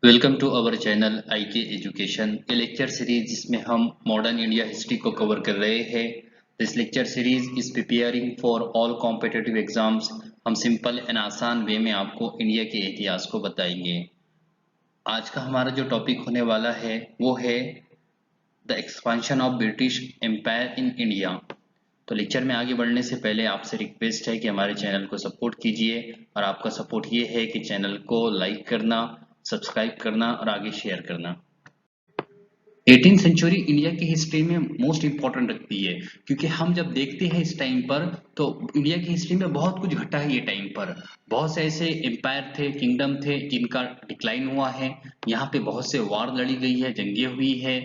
Welcome to our channel IK education. ये lecture series जिसमें हम मॉडर्न इंडिया हिस्ट्री को कवर कर रहे हैं। This lecture series is preparing for all competitive exams. हम सिंपल एंड आसान वे में आपको इंडिया के इतिहास को बताएंगे। आज का हमारा जो टॉपिक होने वाला है वो है the expansion of British empire in India. तो लेक्चर में आगे बढ़ने से पहले आपसे रिक्वेस्ट है कि हमारे चैनल को सपोर्ट कीजिए, और आपका सपोर्ट ये है कि चैनल को लाइक करना, सब्सक्राइब करना और आगे शेयर करना। 18th सेंचुरी इंडिया की हिस्ट्री में मोस्ट इंपॉर्टेंट रखती है, क्योंकि हम जब देखते हैं इस टाइम पर तो इंडिया की हिस्ट्री में बहुत कुछ घटा है। ये टाइम पर बहुत से ऐसे एम्पायर थे, किंगडम थे जिनका डिक्लाइन हुआ है। यहाँ पे बहुत से वार लड़ी गई है, जंगे हुई है।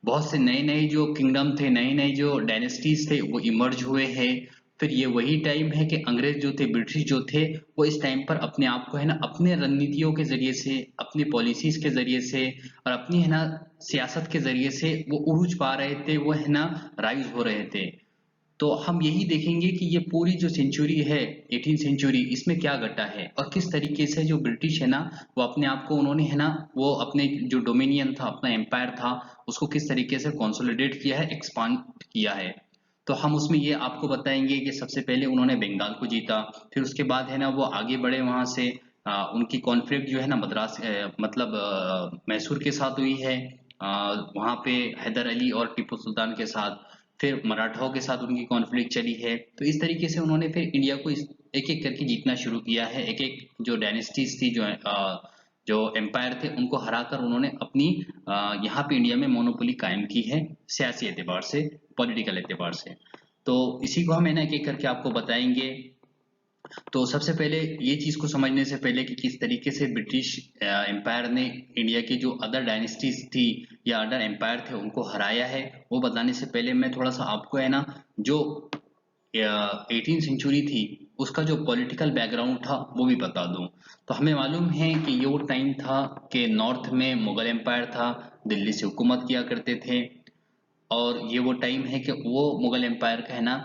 बहुत से नए नए जो किंगडम थे, नए नए जो डायनेस्टीज थे वो इमर्ज हुए हैं। फिर ये वही टाइम है कि अंग्रेज जो थे, ब्रिटिश जो थे, वो इस टाइम पर अपने आप को है ना अपने रणनीतियों के जरिए से, अपनी पॉलिसीज के जरिए से और अपनी है ना सियासत के जरिए से वो उरूज पा रहे थे, वो है ना राइज हो रहे थे। तो हम यही देखेंगे कि ये पूरी जो सेंचुरी है 18 सेंचुरी, इसमें क्या घटा है और किस तरीके से जो ब्रिटिश है ना वो अपने आप को उन्होंने है ना वो अपने जो डोमिनियन था, अपना एम्पायर था, उसको किस तरीके से कंसोलिडेट किया है, एक्सपांड किया है। तो हम उसमें ये आपको बताएंगे कि सबसे पहले उन्होंने बंगाल को जीता, फिर उसके बाद है ना वो आगे बढ़े वहां से। उनकी कॉन्फ्लिक्ट जो है ना मद्रास मतलब मैसूर के साथ हुई है। वहां पे हैदर अली और टीपू सुल्तान के साथ, फिर मराठाओं के साथ उनकी कॉन्फ्लिक्ट चली है। तो इस तरीके से उन्होंने फिर इंडिया को एक एक करके जीतना शुरू किया है। एक एक जो डायनेस्टीज थी, जो एम्पायर थे, उनको हराकर उन्होंने अपनी यहाँ पे इंडिया में मोनोपोली कायम की है, सियासी एतबार से, पॉलिटिकल एतबार से। तो इसी को हम है ना एक एक करके आपको बताएंगे। तो सबसे पहले ये चीज को समझने से पहले कि किस तरीके से ब्रिटिश एम्पायर ने इंडिया की जो अदर डायनेस्टीज थी या अदर एम्पायर थे उनको हराया है, वो बताने से पहले मैं थोड़ा सा आपको है ना जो 18 सेंचुरी थी उसका जो पॉलिटिकल बैकग्राउंड था वो भी बता दूं। तो हमें मालूम है कि ये वो टाइम था कि नॉर्थ में मुगल एम्पायर था, दिल्ली से हुकूमत किया करते थे। और ये वो टाइम है कि वो मुगल एम्पायर का है ना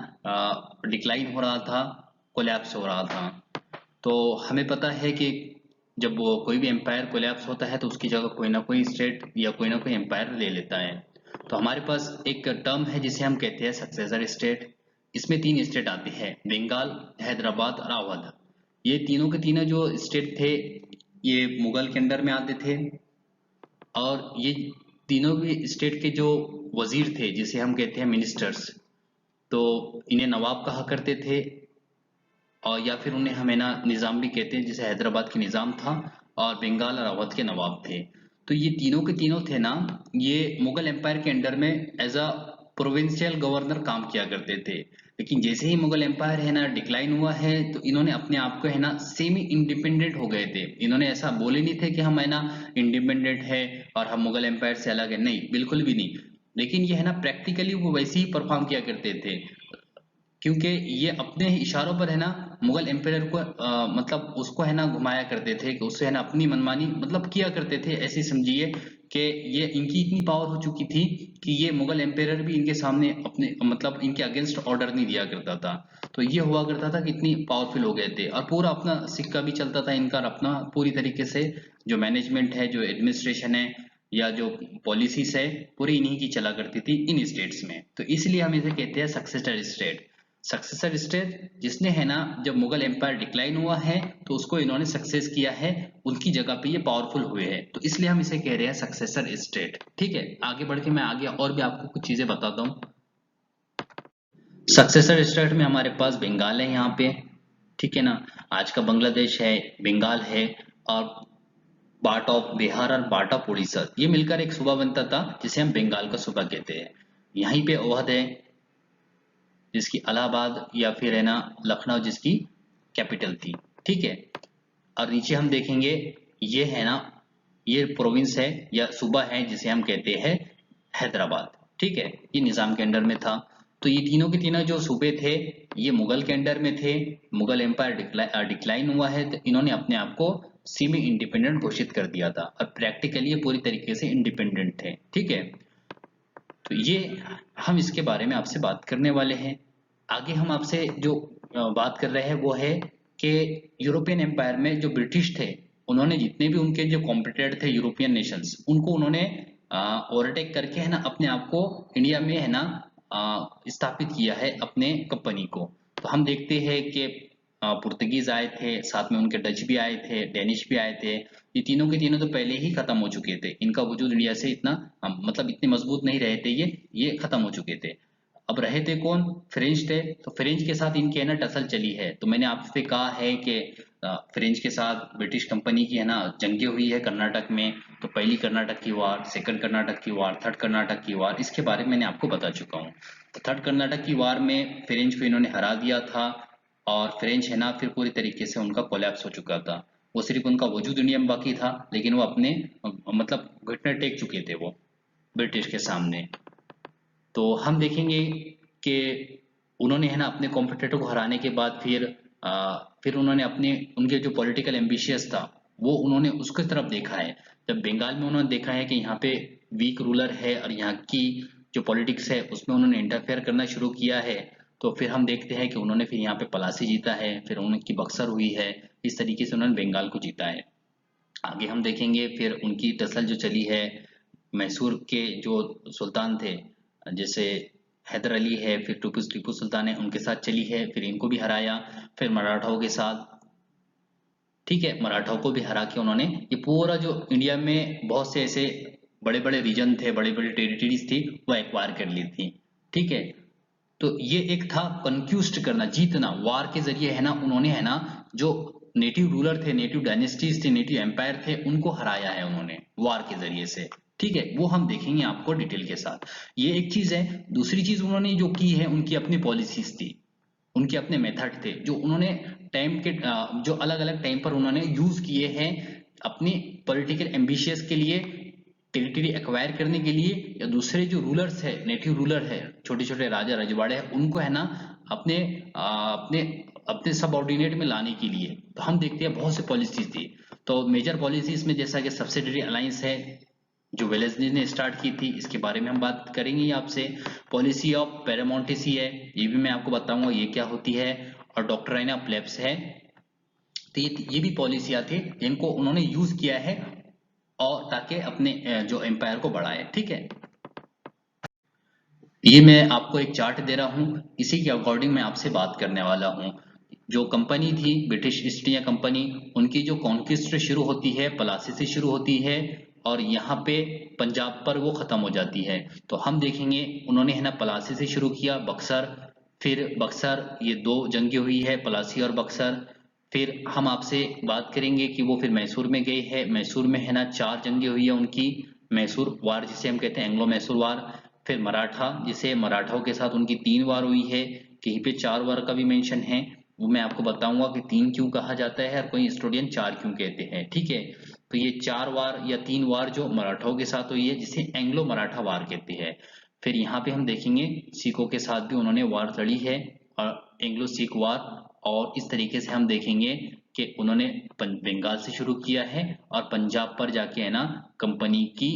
डिक्लाइन हो रहा था, कोलैप्स हो रहा था। तो हमें पता है कि जब वो कोई भी एम्पायर कोलैप्स होता है तो उसकी जगह कोई ना कोई स्टेट या कोई ना कोई एम्पायर ले लेता है। तो हमारे पास एक टर्म है जिसे हम कहते हैं सक्सेसर स्टेट। इसमें तीन स्टेट आते हैं, बंगाल, हैदराबाद और अवध। ये तीनों के तीनों जो स्टेट थे ये मुगल के अंडर में आते थे। और ये तीनों भी स्टेट के जो वजीर थे, जिसे हम कहते हैं मिनिस्टर्स, तो इन्हें नवाब कहा करते थे। और या फिर उन्हें हम है ना निजाम भी कहते हैं, जैसे हैदराबाद के निजाम था और बंगाल और अवध के नवाब थे। तो ये तीनों के तीनों थे ना, ये मुगल एम्पायर के अंडर में एज अ प्रोविंशियल गवर्नर काम किया करते थे। लेकिन जैसे ही मुगल एम्पायर है ना डिक्लाइन हुआ है तो इन्होंने अपने आप को है ना सेमी इंडिपेंडेंट हो गए थे। इन्होंने ऐसा बोले नहीं थे कि हम है ना इंडिपेंडेंट है और हम मुगल एम्पायर से अलग है, नहीं, बिल्कुल भी नहीं। लेकिन ये है ना प्रैक्टिकली वो वैसे ही परफॉर्म किया करते थे, क्योंकि ये अपने ही इशारों पर है ना मुगल एम्पायर को मतलब उसको है ना घुमाया करते थे, कि उससे है ना अपनी मनमानी मतलब किया करते थे। ऐसे समझिए कि ये इनकी इतनी पावर हो चुकी थी कि ये मुगल एम्पायर भी इनके सामने अपने मतलब इनके अगेंस्ट ऑर्डर नहीं दिया करता था। तो ये हुआ करता था कि इतनी पावरफुल हो गए थे, और पूरा अपना सिक्का भी चलता था इनका, और अपना पूरी तरीके से जो मैनेजमेंट है, जो एडमिनिस्ट्रेशन है या जो पॉलिसीज है, पूरी इन्हीं की चला करती थी इन स्टेट्स में। तो इसलिए हम इसे कहते हैं सक्सेसर स्टेट। सक्सेसर स्टेट जिसने है ना जब मुगल एम्पायर डिक्लाइन हुआ है तो उसको इन्होंने सक्सेस किया है, उनकी जगह पे ये पावरफुल हुए हैं, तो इसलिए हम इसे कह रहे हैं सक्सेसर स्टेट। ठीक है, आगे बढ़ के मैं आगे और भी आपको कुछ चीजें बताता हूँ। सक्सेसर स्टेट में हमारे पास बंगाल है यहाँ पे, ठीक है ना। आज का बांग्लादेश है, बंगाल है, और पार्ट ऑफ बिहार और पार्ट ऑफ उड़ीसा, ये मिलकर एक सूबा बनता था जिसे हम बंगाल का सूबा कहते हैं। यहीं पे अवध है जिसकी इलाहाबाद या फिर है ना लखनऊ जिसकी कैपिटल थी, ठीक है। और नीचे हम देखेंगे ये है ना ये प्रोविंस है या सूबा है जिसे हम कहते हैं हैदराबाद, ठीक है। ये निजाम के अंडर में था। तो ये तीनों के तीनों जो सूबे थे ये मुगल के अंडर में थे। मुगल एम्पायर डिक्लाइन हुआ है तो इन्होंने अपने आप को सेमी इंडिपेंडेंट घोषित कर दिया था, और प्रैक्टिकली ये पूरी तरीके से इंडिपेंडेंट थे, ठीक है। तो ये हम इसके बारे में आपसे बात करने वाले हैं। आगे हम आपसे जो बात कर रहे हैं वो है कि यूरोपियन एम्पायर में जो ब्रिटिश थे उन्होंने जितने भी उनके जो कॉम्पिटिटर थे यूरोपियन नेशंस, उनको उन्होंने ओवरटेक करके है ना अपने आप को इंडिया में है ना स्थापित किया है अपने कंपनी को। तो हम देखते हैं कि पुर्तगीज आए थे, साथ में उनके डच भी आए थे, डेनिश भी आए थे। ये तीनों के तीनों तो पहले ही खत्म हो चुके थे, इनका वजूद इंडिया से इतना मतलब इतने मजबूत नहीं रहे थे, ये खत्म हो चुके थे। अब रहे थे कौन? फ्रेंच थे। तो फ्रेंच के साथ इनकी है ना टसल चली है। तो मैंने आपसे कहा है कि फ्रेंच के साथ ब्रिटिश कंपनी की है ना जंगे हुई है कर्नाटक में। तो पहली कर्नाटक की वार, सेकंड कर्नाटक की वार, थर्ड कर्नाटक की वार, इसके बारे में मैंने आपको बता चुका हूँ। तो थर्ड कर्नाटक की वार में फ्रेंच को इन्होंने हरा दिया था, और फ्रेंच है ना फिर पूरी तरीके से उनका कोलैप्स हो चुका था। वो सिर्फ उनका वजूद इंडिया में बाकी था, लेकिन वो अपने मतलब घुटने टेक चुके थे वो ब्रिटिश के सामने। तो हम देखेंगे कि उन्होंने है ना अपने कॉम्पिटिटर को हराने के बाद फिर उन्होंने अपने उनके जो पॉलिटिकल एम्बिशियस था वो उन्होंने उसकी तरफ देखा है। जब बंगाल में उन्होंने देखा है कि यहाँ पे वीक रूलर है और यहाँ की जो पॉलिटिक्स है उसमें उन्होंने इंटरफेयर करना शुरू किया है, तो फिर हम देखते हैं कि उन्होंने फिर यहाँ पे पलासी जीता है, फिर उनकी बक्सर हुई है। इस तरीके से उन्होंने बंगाल को जीता है। आगे हम देखेंगे फिर उनकी टसल जो चली है मैसूर के जो सुल्तान थे, जैसे हैदर अली है, फिर टीपू सुल्तान है, उनके साथ चली है, फिर इनको भी हराया। फिर मराठाओं के साथ, ठीक है, मराठाओं को भी हरा के उन्होंने ये पूरा जो इंडिया में बहुत से ऐसे बड़े बड़े रीजन थे, बड़े बड़े टेरिटरीज थी, वो एक्वायर कर ली थी। ठीक है। तो ये एक था कंक्यूस्ट करना, जीतना, वार के जरिए है ना उन्होंने है ना जो नेटिव रूलर थे, नेटिव डायनेस्टीज थे, नेटिव एम्पायर थे, उनको हराया है उन्होंने वार के जरिए से। ठीक है, वो हम देखेंगे आपको डिटेल के साथ। ये एक चीज है। दूसरी चीज उन्होंने जो की है, उनकी अपनी पॉलिसीज थी, उनके अपने मेथड थे जो उन्होंने टाइम के जो अलग अलग टाइम पर उन्होंने यूज किए हैं अपनी पॉलिटिकल एम्बिशियस के लिए, टेरिटरी एक्वायर करने के लिए, या दूसरे जो रूलर्स है, नेटिव रूलर है, छोटे छोटे राजा रजवाड़े हैं, उनको है ना अपने अपने अपने सबऑर्डिनेट में लाने के लिए। तो हम देखते हैं बहुत से पॉलिसीज थी। तो मेजर पॉलिसीज में जैसा कि सब्सिडरी अलायंस है जो वेलेस्ली ने स्टार्ट की थी, इसके बारे में हम बात करेंगे आपसे। पॉलिसी ऑफ पैरामोंटेसी है, ये भी मैं आपको बताऊंगा ये क्या होती है। और डॉक्ट्राइन ऑफ प्लेब्स है। तो ये भी पॉलिसियां थी जिनको उन्होंने यूज किया है और ताकि अपने जो एम्पायर को बढ़ाए। ठीक है, ये मैं आपको एक चार्ट दे रहा हूं, इसी के अकॉर्डिंग मैं आपसे बात करने वाला हूं। जो कंपनी थी ब्रिटिश ईस्ट इंडिया कंपनी, उनकी जो कॉन्क्विस्ट शुरू होती है पलासी से शुरू होती है, और यहाँ पे पंजाब पर वो खत्म हो जाती है। तो हम देखेंगे उन्होंने है ना पलासी से शुरू किया, बक्सर, फिर बक्सर, ये दो जंगे हुई है पलासी और बक्सर। फिर हम आपसे बात करेंगे कि वो फिर मैसूर में गए हैं, मैसूर में है ना 4 जंगे हुई है उनकी, मैसूर वार जिसे हम कहते हैं एंग्लो मैसूर वार। फिर मराठा, जिसे मराठाओं के साथ उनकी 3 वार हुई है, कहीं पे 4 वार का भी मेंशन है, वो मैं आपको बताऊंगा कि 3 क्यों कहा जाता है और कोई स्टूडेंट 4 क्यों कहते हैं। ठीक है, तो ये 4 वार या 3 वार जो मराठाओं के साथ हुई है जिसे एंग्लो मराठा वार कहते हैं। फिर यहाँ पे हम देखेंगे सिखों के साथ भी उन्होंने वार लड़ी है, और एंग्लो सिख वार। और इस तरीके से हम देखेंगे कि उन्होंने बंगाल से शुरू किया है और पंजाब पर जाके है ना कंपनी की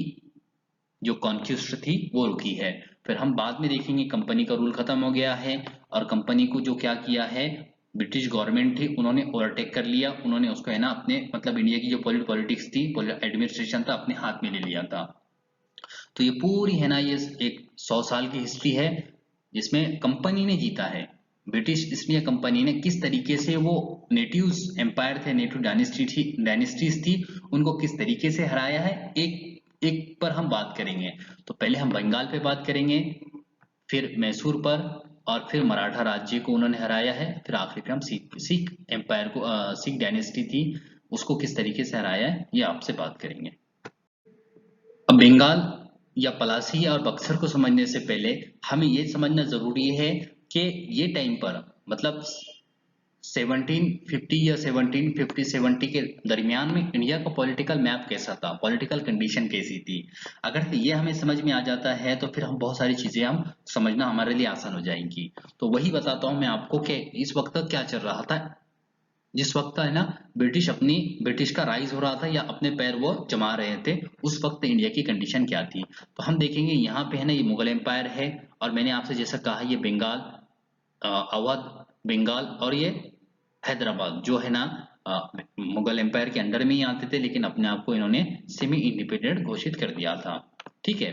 जो कॉन्क्विस्ट थी वो रुकी है। फिर हम बाद में देखेंगे कंपनी का रूल खत्म हो गया है, और कंपनी को जो क्या किया है ब्रिटिश गवर्नमेंट थी उन्होंने ओवरटेक कर लिया, उन्होंने उसको है ना अपने मतलब इंडिया की जो पॉलिटिक्स थी, एडमिनिस्ट्रेशन था, अपने हाथ में ले लिया था। तो ये पूरी है ना ये एक 100 साल की हिस्ट्री है जिसमें कंपनी ने जीता है। ब्रिटिश ईस्ट इंडिया कंपनी ने किस तरीके से वो नेटिव एम्पायर थे, नेटिव डायनेस्टीज थी, उनको किस तरीके से हराया है, एक एक पर हम बात करेंगे। तो पहले हम बंगाल पे बात करेंगे, फिर मैसूर पर, और फिर मराठा राज्य को उन्होंने हराया है, फिर आखिरी पे हम सिख एम्पायर को सिख डायनेस्टी थी उसको किस तरीके से हराया है ये आपसे बात करेंगे। अब बंगाल या पलासी और बक्सर को समझने से पहले हमें ये समझना जरूरी है कि ये टाइम पर मतलब 1750 या 1750 70 के दरमियान में इंडिया का पॉलिटिकल मैप कैसा था, पॉलिटिकल कंडीशन कैसी थी। अगर ये हमें समझ में आ जाता है तो फिर हम बहुत सारी चीजें हम समझना हमारे लिए आसान हो जाएंगी। तो वही बताता हूँ मैं आपको कि इस वक्त क्या चल रहा था, जिस वक्त है ना ब्रिटिश का राइज हो रहा था या अपने पैर वो जमा रहे थे, उस वक्त इंडिया की कंडीशन क्या थी। तो हम देखेंगे यहाँ पे है ना ये मुगल एम्पायर है, और मैंने आपसे जैसा कहा ये बंगाल, अवध, बंगाल, और ये हैदराबाद जो है ना मुगल एम्पायर के अंडर में ही आते थे, लेकिन अपने आप को इन्होंने सेमी इंडिपेंडेंट घोषित कर दिया था। ठीक है,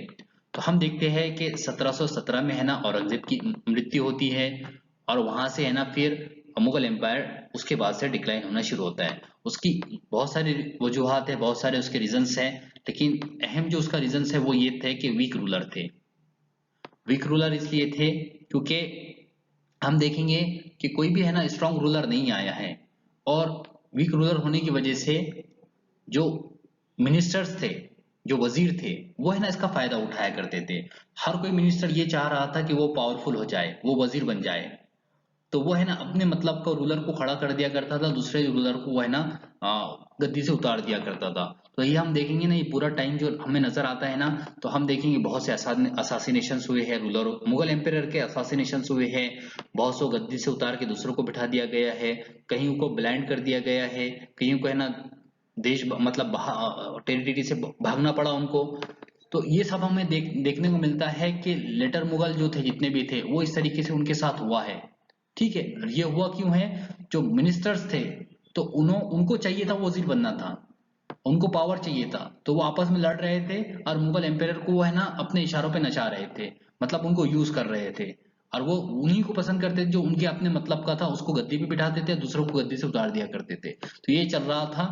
तो हम देखते हैं कि 1717 में है ना औरंगजेब की मृत्यु होती है, और वहां से है ना फिर मुगल एम्पायर उसके बाद से डिक्लाइन होना शुरू होता है। उसकी बहुत सारी वजूहात है, बहुत सारे उसके रीजंस हैं, लेकिन अहम जो उसका रीजंस है वो ये थे कि वीक रूलर थे। वीक रूलर इसलिए थे क्योंकि हम देखेंगे कि कोई भी है ना स्ट्रांग रूलर नहीं आया है, और वीक रूलर होने की वजह से जो मिनिस्टर्स थे, जो वजीर थे, वो है ना इसका फायदा उठाया करते थे। हर कोई मिनिस्टर ये चाह रहा था कि वो पावरफुल हो जाए, वो वजीर बन जाए, तो वो है ना अपने मतलब का रूलर को खड़ा कर दिया करता था, दूसरे रूलर को वो है ना गद्दी से उतार दिया करता था। तो ये हम देखेंगे ना, ये पूरा टाइम जो हमें नजर आता है ना, तो हम देखेंगे बहुत से असासिनेशन हुए हैं, रूलर मुगल एम्पायर के असासिनेशन हुए हैं, बहुत सौ गद्दी से उतार के दूसरों को बिठा दिया गया है, कहीं को ब्लाइंड कर दिया गया है, कहीं को है ना देश मतलब टेरिटरी से भागना पड़ा उनको। तो ये सब हमें देखने को मिलता है कि लेटर मुगल जो थे जितने भी थे वो इस तरीके से उनके साथ हुआ है। ठीक है, ये हुआ क्यों है, जो मिनिस्टर्स थे तो उनको चाहिए था वजीर बनना था, उनको पावर चाहिए था, तो वो आपस में लड़ रहे थे, और मुगल एम्पायर को वो है ना अपने इशारों पे नचा रहे थे, मतलब उनको यूज कर रहे थे, और वो उन्हीं को पसंद करते थे जो उनके अपने मतलब का था, उसको गद्दी पे बिठाते थे, दूसरों को गद्दी से उतार दिया करते थे। तो ये चल रहा था,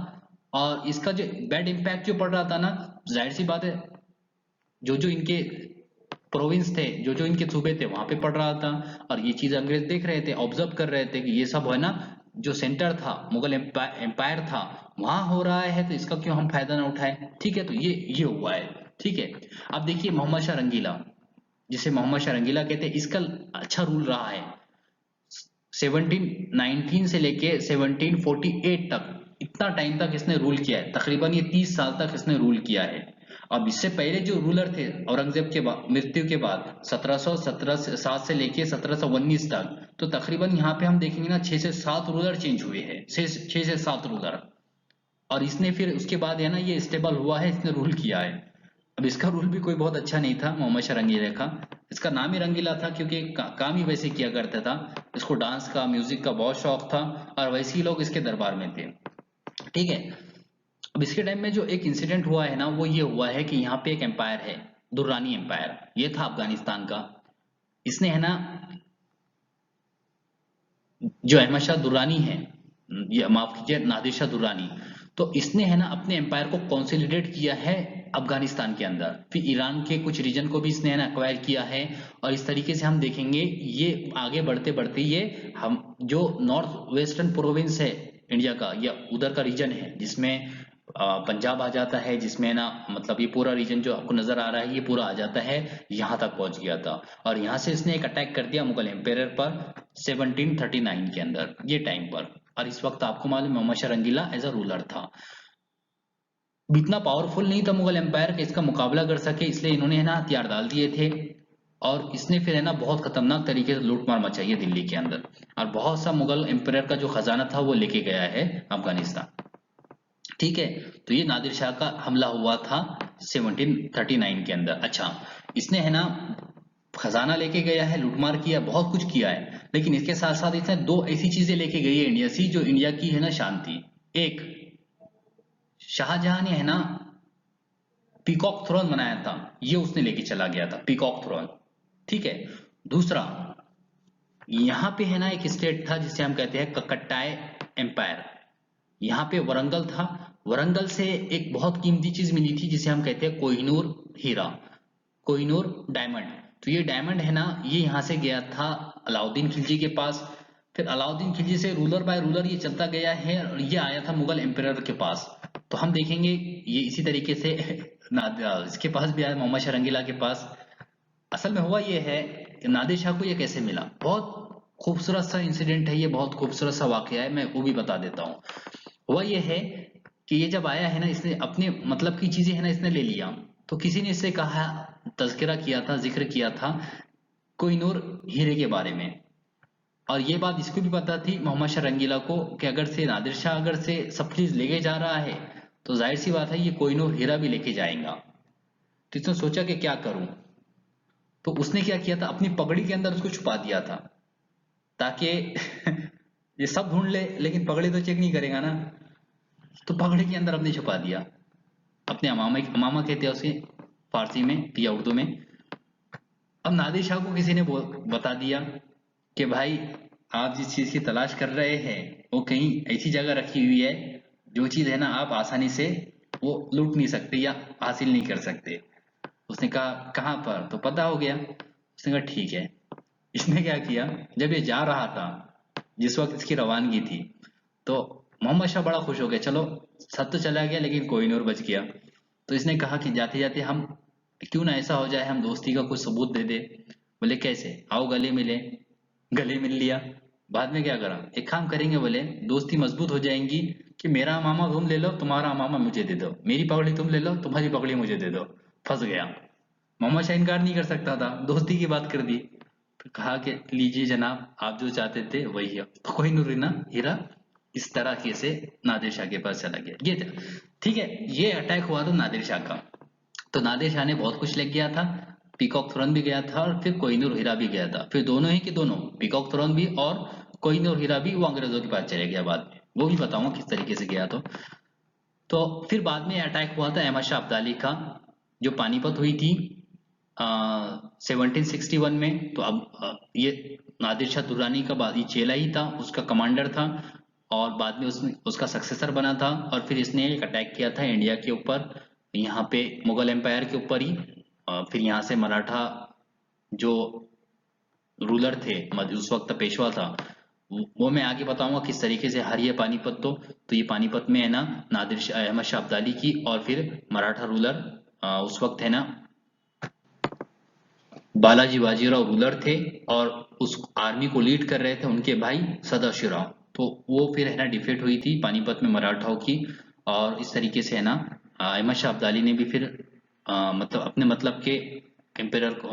और इसका जो बैड इम्पैक्ट जो पड़ रहा था ना, जाहिर सी बात है जो जो इनके प्रोविंस थे, जो जो इनके सूबे थे वहां पे पड़ रहा था, और ये चीज अंग्रेज देख रहे थे, ऑब्जर्व कर रहे थे कि ये सब है ना जो सेंटर था मुगल एम्पायर था वहां हो रहा है, तो इसका क्यों हम फायदा ना उठाए। ठीक है, तो ये हुआ है। ठीक है, अब देखिए मोहम्मद शाह रंगीला, जिसे मोहम्मद शाह रंगीला कहते हैं, इसका अच्छा रूल रहा है। 1719 से लेके 1748 तक, इतना टाइम तक इसने रूल किया है, तकरीबन ये 30 साल तक इसने रूल किया है। अब इससे पहले जो रूलर थे औरंगजेब के बाद, मृत्यु के बाद 1717 से लेके 1719 तक, तो तकरीबन यहाँ पे हम देखेंगे ना 6 से 7 रूलर चेंज हुए हैं, 6 से 7 रूलर। और इसने फिर उसके बाद है ना ये स्टेबल हुआ है, इसने रूल किया है। अब इसका रूल भी कोई बहुत अच्छा नहीं था मोहम्मद शाह रंगीला का। इसका नाम ही रंगीला था क्योंकि काम ही वैसे किया करता था, इसको डांस का म्यूजिक का बहुत शौक था, और वैसे ही लोग इसके दरबार में थे। ठीक है, अब इसके टाइम में जो एक इंसिडेंट हुआ है ना, वो ये हुआ है कि यहाँ पे एक एम्पायर है, दुर्रानी एम्पायर, ये था अफगानिस्तान का। इसने है ना जो अहमद शाह दुर्रानी है, ये माफ कीजिए नादिर शाह दुर्रानी, तो इसने है ना अपने एम्पायर को कंसोलिडेट किया है अफगानिस्तान के अंदर, फिर ईरान के कुछ रीजन को भी इसने है ना एक्वायर किया है। और इस तरीके से हम देखेंगे ये आगे बढ़ते बढ़ते ये हम जो नॉर्थ वेस्टर्न प्रोविंस है इंडिया का, या उधर का रीजन है जिसमें पंजाब आ जाता है, जिसमें ना मतलब ये पूरा रीजन जो आपको नजर आ रहा है ये पूरा आ जाता है, यहाँ तक पहुंच गया था। और यहाँ से इसने एक अटैक कर दिया मुगल एम्पायर पर 1739 के अंदर, ये टाइम पर। और इस वक्त आपको मालूम मोहम्मद शाह रंगीला एज अ रूलर था, इतना पावरफुल नहीं था मुगल एम्पायर कि इसका मुकाबला कर सके, इसलिए इन्होंने है ना हथियार डाल दिए थे, और इसने फिर है ना बहुत खतरनाक तरीके से लूटमार मचाई है दिल्ली के अंदर, और बहुत सा मुगल एम्पायर का जो खजाना था वो लेके गया है अफगानिस्तान। ठीक है, तो ये नादिर शाह का हमला हुआ था 1739 के अंदर। अच्छा, इसने है ना खजाना लेके गया है, लूटमार किया, बहुत कुछ किया है, लेकिन इसके साथ साथ इसने दो ऐसी चीजें लेके गई है इंडिया से जो इंडिया की है ना शान थी। एक, शाहजहां ने है ना पीकॉक थ्रोन बनाया था, ये उसने लेके चला गया था पीकॉक थ्रोन। ठीक है, दूसरा, यहाँ पे है ना एक स्टेट था जिसे हम कहते हैं ककटाई एम्पायर, यहाँ पे वरंगल था, वरंगल से एक बहुत कीमती चीज मिली थी जिसे हम कहते हैं कोहिनूर हीरा, कोहिनूर डायमंड। तो ये डायमंड है ना ये यहाँ से गया था अलाउद्दीन खिलजी के पास, फिर अलाउद्दीन खिलजी से रूलर बाय रूलर ये चलता गया है, और ये आया था मुगल एम्पायर के पास। तो हम देखेंगे ये इसी तरीके से इसके पास भी आया, मोहम्मद शाह रंगीला के पास। असल में हुआ ये है कि नादिर शाह को ये कैसे मिला, बहुत खूबसूरत सा इंसिडेंट है ये, बहुत खूबसूरत सा वाकया है, मैं वो भी बता देता हूँ। हुआ ये है कि ये जब आया है ना, इसने अपने मतलब की चीजें है ना इसने ले लिया, तो किसी ने इससे कहा, तज़किरा किया था, जिक्र किया था कोहिनूर हीरे के बारे में। और ये बात इसको भी पता थी मोहम्मद शाह रंगीला को कि अगर से नादिर शाह अगर से सब चीज लेके जा रहा है, तो जाहिर सी बात है ये कोहिनूर हीरा भी लेके जाएगा। तो इसने सोचा कि क्या करूं, तो उसने क्या किया था, अपनी पगड़ी के अंदर उसको छुपा दिया था, ताकि ये सब ढूंढ ले लेकिन पगड़ी तो चेक नहीं करेगा ना। तो पगड़ी के अंदर हमने छुपा दिया अपने अमामा। अमामा कहते हैं उसे फारसी में या उर्दू में। अब नादिर शाह को किसी ने बता दिया कि भाई आप जिस चीज की तलाश कर रहे हैं वो कहीं ऐसी जगह रखी हुई है, जो चीज है ना आप आसानी से वो लूट नहीं सकते या हासिल नहीं कर सकते। उसने कहा कहाँ पर, तो पता हो गया। उसने कहा ठीक है। इसने क्या किया, जब ये जा रहा था, जिस वक्त इसकी रवानगी थी, तो मोहम्मद शाह बड़ा खुश हो गया, चलो सब तो चला गया लेकिन कोहिनूर बच गया। तो इसने कहा कि जाते जाते हम क्यों ना ऐसा हो जाए, हम दोस्ती का कुछ सबूत दे दे। बोले कैसे, आओ गले मिले। गले मिल लिया। बाद में क्या करा, एक काम करेंगे, बोले दोस्ती मजबूत हो जाएंगी कि मेरा अमामा तुम ले लो, तुम्हारा अमामा मुझे दे दो, मेरी पगड़ी तुम ले लो, तुम्हारी पगड़ी मुझे दे दो। फंस गया। मोहम्मद शाह इनकार नहीं कर सकता था, दोस्ती की बात कर दी। तो कहा कि लीजिए जनाब, आप जो चाहते थे वही है। तो कोई नूरिना हीरा इस तरह से नादिर शाह के पास चला गया। ये था, ठीक है। ये अटैक हुआ था नादिर शाह का। तो नादिर शाह ने बहुत कुछ लिख गया था। पीकॉक थ्रोन भी गया था और फिर कोहिनूर हीरा भी गया था। फिर दोनों ही के दोनों, पीकॉक थ्रोन भी और कोहिनूर हीरा भी, वो अंग्रेजों के पास चले गया बाद में। वो भी बताऊंगा किस तरीके से गया। तो फिर बाद में अटैक हुआ था अहमद शाह अब्दाली का, जो पानीपत हुई थी 1761 में। तो अब ये नादिर शाह दुर्रानी का बाद ये चेला ही था, उसका कमांडर था, और बाद में उसने उसका सक्सेसर बना था। और फिर इसने एक अटैक किया था इंडिया के ऊपर, यहाँ पे मुगल एम्पायर के ऊपर ही। फिर यहाँ से मराठा जो रूलर थे, उस वक्त पेशवा था, वो मैं आगे बताऊंगा किस तरीके से हारी है पानीपत। तो ये पानीपत में है ना नादिर शाह, अहमद शाह अब्दाली की, और फिर मराठा रूलर उस वक्त है ना बालाजी बाजीराव रूलर थे, और उस आर्मी को लीड कर रहे थे उनके भाई सदाशिवराव। तो वो फिर है ना डिफीट हुई थी पानीपत में मराठाओं की। और इस तरीके से है ना अहमद शाह अब्दाली ने भी फिर मतलब अपने मतलब के एम्पेरर को,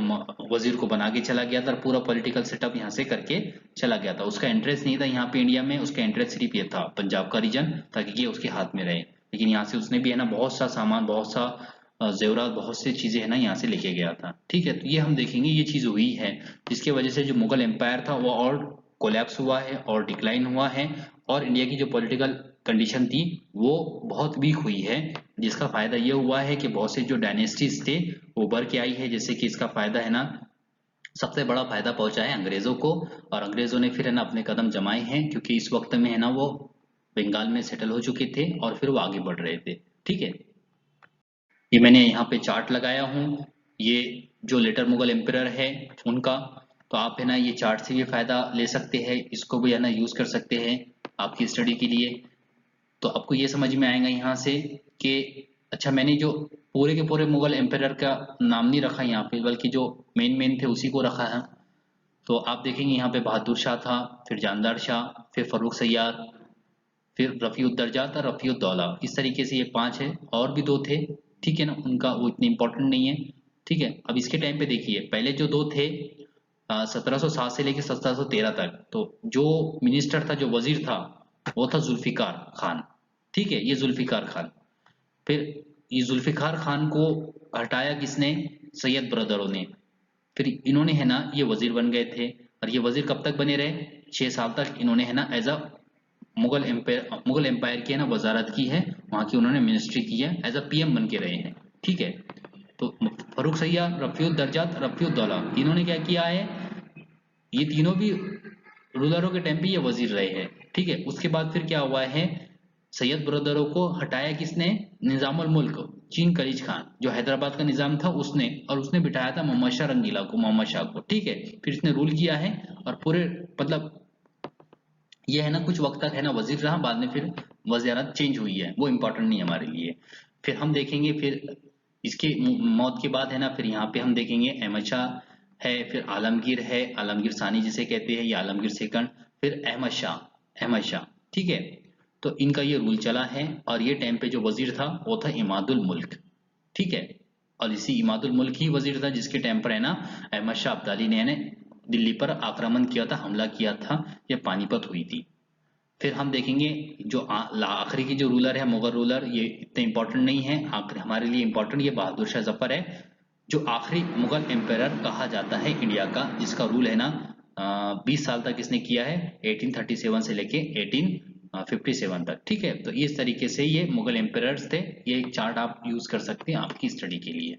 वजीर को बना के चला गया था, और पूरा पॉलिटिकल सेटअप यहाँ से करके चला गया था। उसका इंटरेस्ट नहीं था यहाँ पे इंडिया में, उसका इंटरेस्ट सिर्फ ये था पंजाब का रीजन, ताकि ये उसके हाथ में रहे। लेकिन यहाँ से उसने भी है ना बहुत सा सामान, बहुत सा जेवरात, बहुत सी चीजें है ना यहाँ से लेके गया था। ठीक है, तो ये हम देखेंगे ये चीज हुई है, जिसकी वजह से जो मुगल एम्पायर था वो और कोलैप्स हुआ है और डिक्लाइन हुआ है। और इंडिया की जो पॉलिटिकल कंडीशन थी वो बहुत वीक हुई है, जिसका फायदा ये हुआ है कि बहुत से जो डायनेस्टीज थे वो उभर के आई है। जैसे कि इसका फायदा है ना, सबसे बड़ा फायदा पहुंचा है अंग्रेजों को, और अंग्रेजों ने फिर है ना अपने कदम जमाए हैं, क्योंकि इस वक्त में है ना वो बंगाल में सेटल हो चुके थे और फिर वो आगे बढ़ रहे थे। ठीक है, ये मैंने यहाँ पे चार्ट लगाया हूँ, ये जो लेटर मुगल एम्परर है उनका। तो आप है ना ये चार्ट से भी फायदा ले सकते हैं, इसको भी है ना यूज कर सकते हैं आपकी स्टडी के लिए। तो आपको ये समझ में आएगा यहाँ से कि अच्छा, मैंने जो पूरे के पूरे मुगल एम्परर का नाम नहीं रखा यहाँ पे, बल्कि जो मेन मेन थे उसी को रखा है। तो आप देखेंगे यहाँ पे बहादुर शाह था, फिर जानदार शाह, फिर फर्रुख सैयाद, फिर रफ़ीउद्दर्जात और रफ़ीउद्दौला। इस तरीके से ये 5 है, और भी 2 थे, ठीक है ना, उनका वो इतने इंपॉर्टेंट नहीं है। ठीक है, अब इसके टाइम पे देखिए, पहले जो 2 थे 1707 से लेकर 1713 तक, तो जो मिनिस्टर था, जो वजीर था, वो था जुल्फिकार खान। ठीक है, ये जुल्फिकार खान। फिर ये जुल्फिकार खान को हटाया किसने, सैयद ब्रदरों ने। फिर इन्होंने है ना ये वजीर बन गए थे, और ये वजीर कब तक बने रहे, 6 साल तक इन्होंने है ना एज अ मुगल एम्पायर की है ना वजारत की है, वहां की उन्होंने मिनिस्ट्री की है, एज अ पीएम बन के रहे हैं। ठीक है, तो फर्रुख सैयद, रफ़ीउद दर्जात, रफ़ीउद्दौला, इन्होंने क्या किया है, ये तीनों भी रूलरों के टाइम पे ये वजीर रहे हैं। ठीक है, उसके बाद फिर क्या हुआ है, सैयद ब्रदरों को हटाया किसने, निजामुल मुल्क चीन कलीज खान, जो हैदराबाद का निजाम था उसने, और उसने बिठाया था मोहम्मद शाह रंगीला को, मोहम्मद शाह को। ठीक है, फिर इसने रूल किया है, और पूरे मतलब ये है ना कुछ वक्त तक है ना वजीर रहा, बाद में फिर वजारत चेंज हुई है, वो इम्पोर्टेंट नहीं है हमारे लिए। फिर हम देखेंगे, फिर इसके मौत के बाद है ना, फिर यहाँ पे हम देखेंगे अहमद शाह है, फिर आलमगीर है, आलमगीर सानी जिसे कहते हैं, या आलमगीर सेकंड, फिर अहमद शाह, अहमद शाह। ठीक है, तो इनका ये रूल चला है, और ये टाइम पे जो वजीर था वो था इमादुल मुल्क। ठीक है, और इसी इमादुल मुल्क ही वजीर था जिसके टाइम पर है ना अहमद शाह अब्दाली ने दिल्ली पर आक्रमण किया था, हमला किया था, ये पानीपत हुई थी। फिर हम देखेंगे जो आखिरी की जो रूलर है मुगल रूलर, ये इतने इंपॉर्टेंट नहीं है, आखिर हमारे लिए इंपॉर्टेंट ये बहादुर शाह जफर है, जो आखिरी मुगल एम्पायर कहा जाता है इंडिया का, जिसका रूल है ना 20 साल तक इसने किया है, 1837 से लेके 1857 तक। ठीक है, तो इस तरीके से ये मुगल एम्परर्स थे। ये एक चार्ट आप यूज कर सकते हैं आपकी स्टडी के लिए।